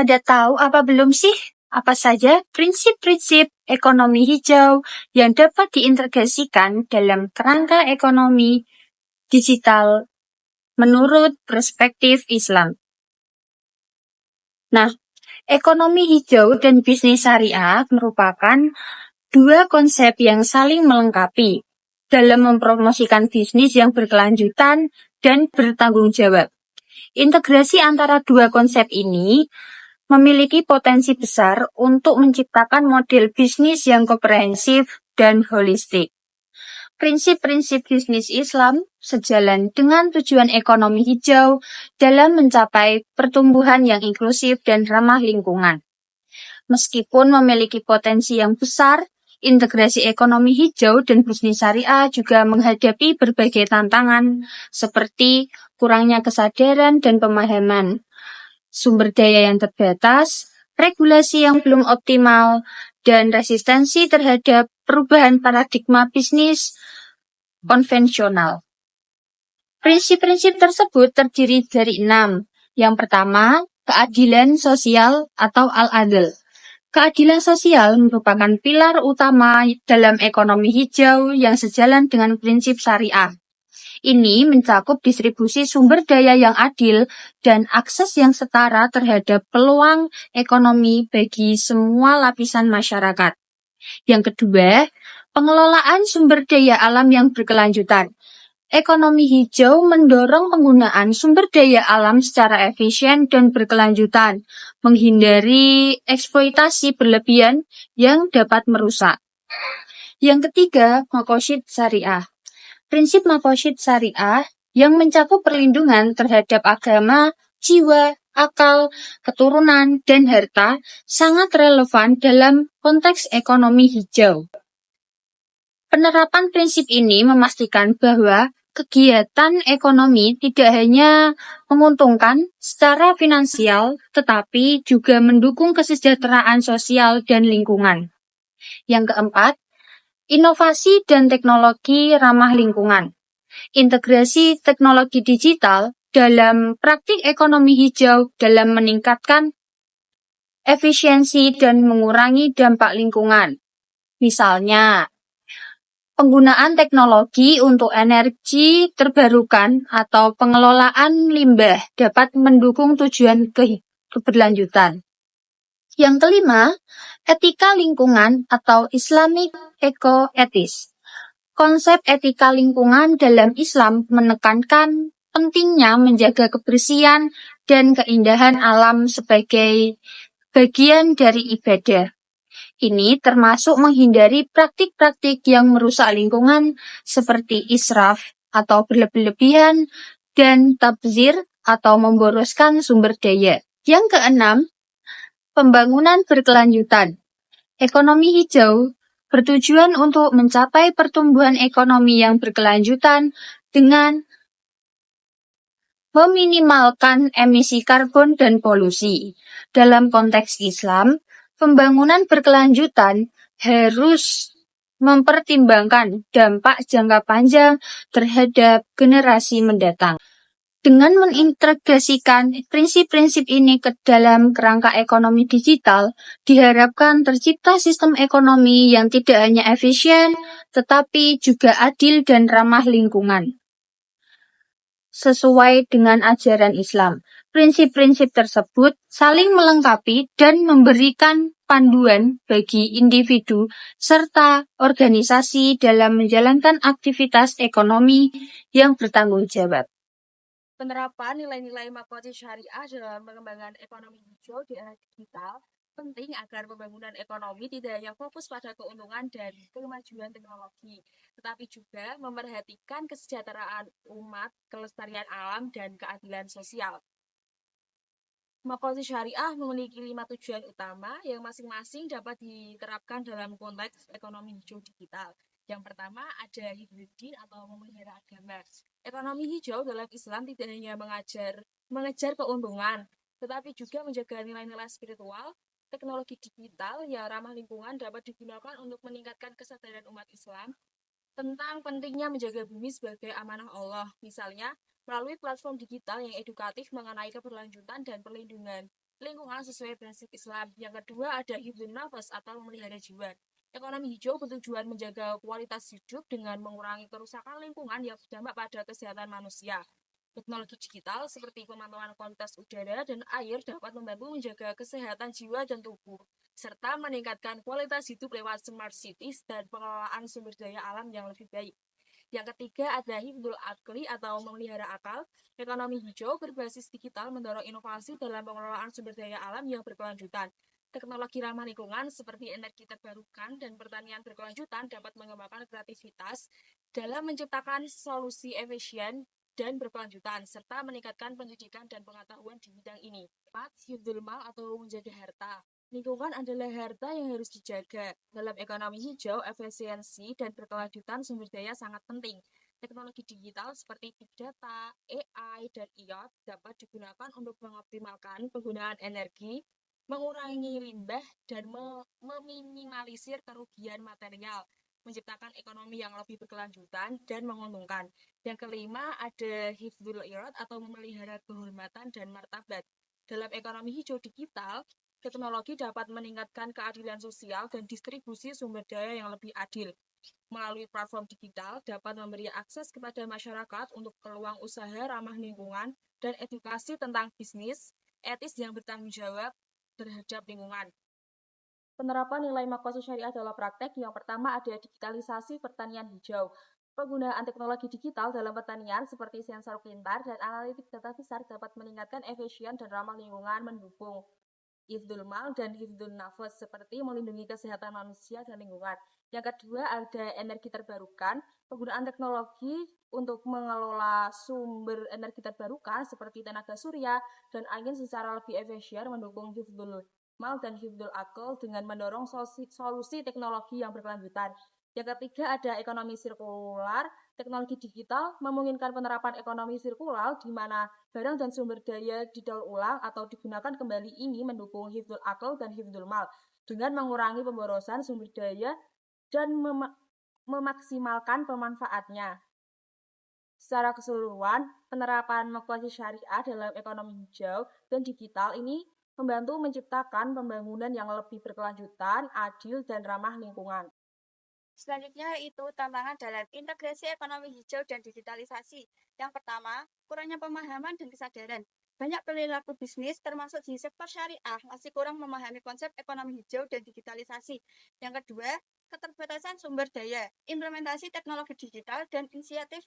pada tahu apa belum sih? Apa saja prinsip-prinsip ekonomi hijau yang dapat diintegrasikan dalam kerangka ekonomi digital menurut perspektif Islam? Nah, ekonomi hijau dan bisnis syariah merupakan dua konsep yang saling melengkapi dalam mempromosikan bisnis yang berkelanjutan dan bertanggung jawab. Integrasi antara dua konsep ini memiliki potensi besar untuk menciptakan model bisnis yang komprehensif dan holistik. Prinsip-prinsip bisnis Islam sejalan dengan tujuan ekonomi hijau dalam mencapai pertumbuhan yang inklusif dan ramah lingkungan. Meskipun memiliki potensi yang besar, integrasi ekonomi hijau dan bisnis syariah juga menghadapi berbagai tantangan seperti kurangnya kesadaran dan pemahaman, sumber daya yang terbatas, regulasi yang belum optimal, dan resistensi terhadap perubahan paradigma bisnis konvensional. Prinsip-prinsip tersebut terdiri dari 6. Yang pertama, keadilan sosial atau al-adl. Keadilan sosial merupakan pilar utama dalam ekonomi hijau yang sejalan dengan prinsip syariah. Ini mencakup distribusi sumber daya yang adil dan akses yang setara terhadap peluang ekonomi bagi semua lapisan masyarakat. Yang kedua, pengelolaan sumber daya alam yang berkelanjutan. Ekonomi hijau mendorong penggunaan sumber daya alam secara efisien dan berkelanjutan, menghindari eksploitasi berlebihan yang dapat merusak. Yang ketiga, makosid syariah. Prinsip makosid syariah yang mencakup perlindungan terhadap agama, jiwa, akal, keturunan, dan harta sangat relevan dalam konteks ekonomi hijau. Penerapan prinsip ini memastikan bahwa kegiatan ekonomi tidak hanya menguntungkan secara finansial, tetapi juga mendukung kesejahteraan sosial dan lingkungan. Yang keempat, inovasi dan teknologi ramah lingkungan. Integrasi teknologi digital dalam praktik ekonomi hijau dalam meningkatkan efisiensi dan mengurangi dampak lingkungan. Misalnya, penggunaan teknologi untuk energi terbarukan atau pengelolaan limbah dapat mendukung tujuan keberlanjutan. Yang kelima, etika lingkungan atau Islamic Eco-Ethics. Konsep etika lingkungan dalam Islam menekankan pentingnya menjaga kebersihan dan keindahan alam sebagai bagian dari ibadah. Ini termasuk menghindari praktik-praktik yang merusak lingkungan seperti israf atau berlebihan dan tabzir atau memboroskan sumber daya. Yang keenam, pembangunan berkelanjutan. Ekonomi hijau bertujuan untuk mencapai pertumbuhan ekonomi yang berkelanjutan dengan meminimalkan emisi karbon dan polusi. Dalam konteks Islam, pembangunan berkelanjutan harus mempertimbangkan dampak jangka panjang terhadap generasi mendatang. Dengan mengintegrasikan prinsip-prinsip ini ke dalam kerangka ekonomi digital, diharapkan tercipta sistem ekonomi yang tidak hanya efisien, tetapi juga adil dan ramah lingkungan. Sesuai dengan ajaran Islam, prinsip-prinsip tersebut saling melengkapi dan memberikan panduan bagi individu serta organisasi dalam menjalankan aktivitas ekonomi yang bertanggung jawab. Penerapan nilai-nilai makosid syariah dalam pengembangan ekonomi hijau di era digital penting agar pembangunan ekonomi tidak hanya fokus pada keuntungan dan kemajuan teknologi, tetapi juga memperhatikan kesejahteraan umat, kelestarian alam, dan keadilan sosial. Makosid syariah memiliki 5 tujuan utama yang masing-masing dapat diterapkan dalam konteks ekonomi hijau digital. Yang pertama ada hibridin atau memelihara agama. Ekonomi hijau dalam Islam tidak hanya mengejar keuntungan, tetapi juga menjaga nilai-nilai spiritual. Teknologi digital yang ramah lingkungan dapat digunakan untuk meningkatkan kesadaran umat Islam tentang pentingnya menjaga bumi sebagai amanah Allah, misalnya melalui platform digital yang edukatif mengenai keberlanjutan dan perlindungan lingkungan sesuai prinsip Islam. Yang kedua ada hifdzun nafas atau memelihara jiwa. Ekonomi hijau bertujuan menjaga kualitas hidup dengan mengurangi kerusakan lingkungan yang berdampak pada kesehatan manusia. Teknologi digital seperti pemantauan kualitas udara dan air dapat membantu menjaga kesehatan jiwa dan tubuh, serta meningkatkan kualitas hidup lewat smart cities dan pengelolaan sumber daya alam yang lebih baik. Yang ketiga ada hifdzul akli atau memelihara akal. Ekonomi hijau berbasis digital mendorong inovasi dalam pengelolaan sumber daya alam yang berkelanjutan. Teknologi ramah lingkungan seperti energi terbarukan dan pertanian berkelanjutan dapat mengembangkan kreativitas dalam menciptakan solusi efisien dan berkelanjutan, serta meningkatkan pendidikan dan pengetahuan di bidang ini. 4. Hifdzul mal atau menjaga harta. Lingkungan adalah harta yang harus dijaga. Dalam ekonomi hijau, efisiensi dan berkelanjutan sumber daya sangat penting. Teknologi digital seperti big data, AI, dan IoT dapat digunakan untuk mengoptimalkan penggunaan energi, mengurangi limbah, dan meminimalisir kerugian material, menciptakan ekonomi yang lebih berkelanjutan dan menguntungkan. Yang kelima ada hifdzul irad atau memelihara kehormatan dan martabat. Dalam ekonomi hijau digital, teknologi dapat meningkatkan keadilan sosial dan distribusi sumber daya yang lebih adil. Melalui platform digital dapat memberi akses kepada masyarakat untuk peluang usaha ramah lingkungan dan edukasi tentang bisnis etis yang bertanggung jawab terhadap lingkungan. Penerapan nilai makosa syariah dalam praktek yang pertama ada digitalisasi pertanian hijau. Penggunaan teknologi digital dalam pertanian seperti sensor pintar dan analitik data besar dapat meningkatkan efisien dan ramah lingkungan, mendukung hifdzul mal dan hifdzun nafas seperti melindungi kesehatan manusia dan lingkungan. Yang kedua ada energi terbarukan. Penggunaan teknologi untuk mengelola sumber energi terbarukan seperti tenaga surya dan angin secara lebih efisien mendukung hifdzul mal dan hifdzul akal dengan mendorong solusi teknologi yang berkelanjutan. Yang ketiga ada ekonomi sirkular. Teknologi digital memungkinkan penerapan ekonomi sirkular di mana barang dan sumber daya didaur ulang atau digunakan kembali ini mendukung hifdzul akal dan hifdzul mal dengan mengurangi pemborosan sumber daya dan memaksimalkan pemanfaatnya. Secara keseluruhan, penerapan makosa syariah dalam ekonomi hijau dan digital ini membantu menciptakan pembangunan yang lebih berkelanjutan, adil, dan ramah lingkungan. Selanjutnya itu tantangan dalam integrasi ekonomi hijau dan digitalisasi. Yang pertama, kurangnya pemahaman dan kesadaran. Banyak perilaku bisnis termasuk di sektor syariah masih kurang memahami konsep ekonomi hijau dan digitalisasi. Yang kedua, keterbatasan sumber daya. Implementasi teknologi digital dan inisiatif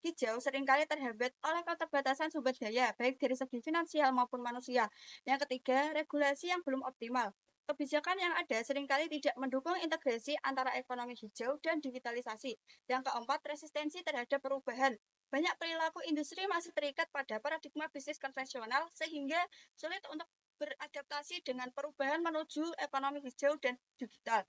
hijau seringkali terhambat oleh keterbatasan sumber daya, baik dari segi finansial maupun manusia. Yang ketiga, regulasi yang belum optimal. Kebijakan yang ada seringkali tidak mendukung integrasi antara ekonomi hijau dan digitalisasi. Yang keempat, resistensi terhadap perubahan. Banyak perilaku industri masih terikat pada paradigma bisnis konvensional sehingga sulit untuk beradaptasi dengan perubahan menuju ekonomi hijau dan digital.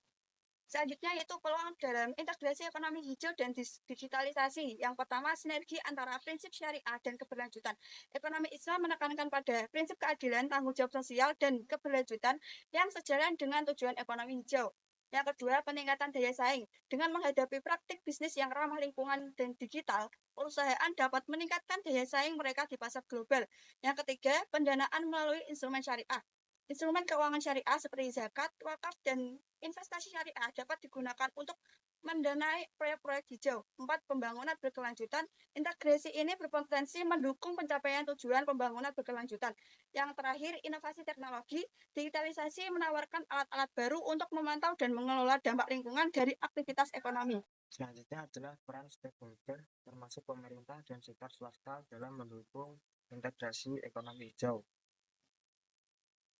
Selanjutnya yaitu peluang dalam integrasi ekonomi hijau dan digitalisasi. Yang pertama, sinergi antara prinsip syariah dan keberlanjutan. Ekonomi Islam menekankan pada prinsip keadilan, tanggung jawab sosial, dan keberlanjutan yang sejalan dengan tujuan ekonomi hijau. Yang kedua, peningkatan daya saing. Dengan menghadapi praktik bisnis yang ramah lingkungan dan digital, perusahaan dapat meningkatkan daya saing mereka di pasar global. Yang ketiga, pendanaan melalui instrumen syariah. Instrumen keuangan syariah seperti zakat, wakaf, dan investasi syariah dapat digunakan untuk mendanai proyek-proyek hijau. 4. Pembangunan berkelanjutan. Integrasi ini berpotensi mendukung pencapaian tujuan pembangunan berkelanjutan. Yang terakhir, inovasi teknologi. Digitalisasi menawarkan alat-alat baru untuk memantau dan mengelola dampak lingkungan dari aktivitas ekonomi. Selanjutnya adalah peran stakeholder termasuk pemerintah dan sektor swasta dalam mendukung integrasi ekonomi hijau.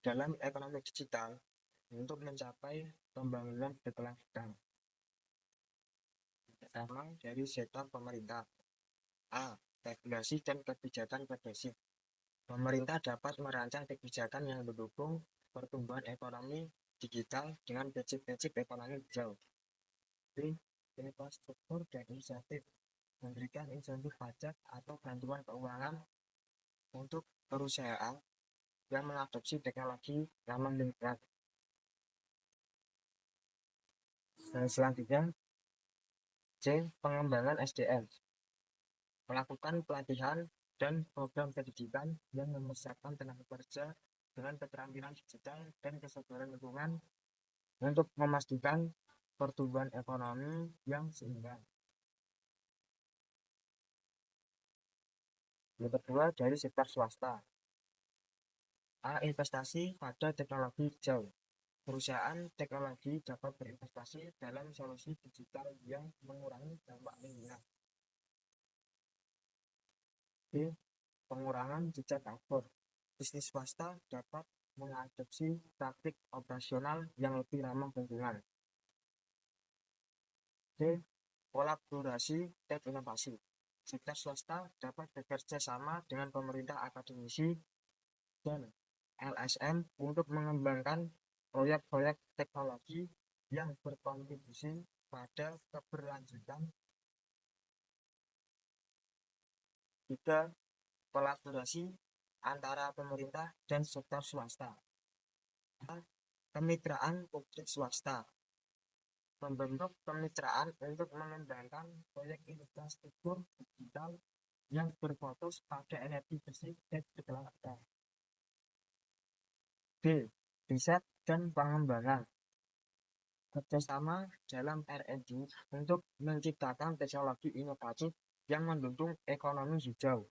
Dalam ekonomi digital, untuk mencapai pembangunan berkelanjutan, pertama dari sektor pemerintah. A. Regulasi dan kebijakan progresif. Pemerintah dapat merancang kebijakan yang mendukung pertumbuhan ekonomi digital dengan prinsip-prinsip ekonomi hijau. B. Infrastruktur dan insentif. Memberikan insentif pajak atau bantuan keuangan untuk perusahaan yang mengadopsi teknologi ramah lingkungan. Dan selanjutnya, C. Pengembangan SDM. Melakukan pelatihan dan program pendidikan yang membesarkan tenaga kerja dengan keterampilan digital dan kesadaran lingkungan untuk memastikan pertumbuhan ekonomi yang seimbang. Yang kedua, dari sektor swasta. A. Investasi pada teknologi hijau. Perusahaan teknologi dapat berinvestasi dalam solusi digital yang mengurangi dampak lingkungan. B. Pengurangan jejak karbon. Bisnis swasta dapat mengadopsi praktik operasional yang lebih ramah lingkungan. D. Kolaborasi dan inovasi. Sektor swasta dapat bekerja sama dengan pemerintah, akademisi, dan LSM untuk mengembangkan proyek-proyek teknologi yang berkontribusi pada keberlanjutan. 3. Kolaborasi antara pemerintah dan sektor swasta. Kemitraan publik swasta. Membentuk kemitraan untuk mengembangkan proyek infrastruktur digital yang berfokus pada energi bersih dan kedaulatan. B. Riset dan pengembangan. Kerjasama dalam R&D untuk menciptakan teknologi inovatif yang mendukung ekonomi hijau.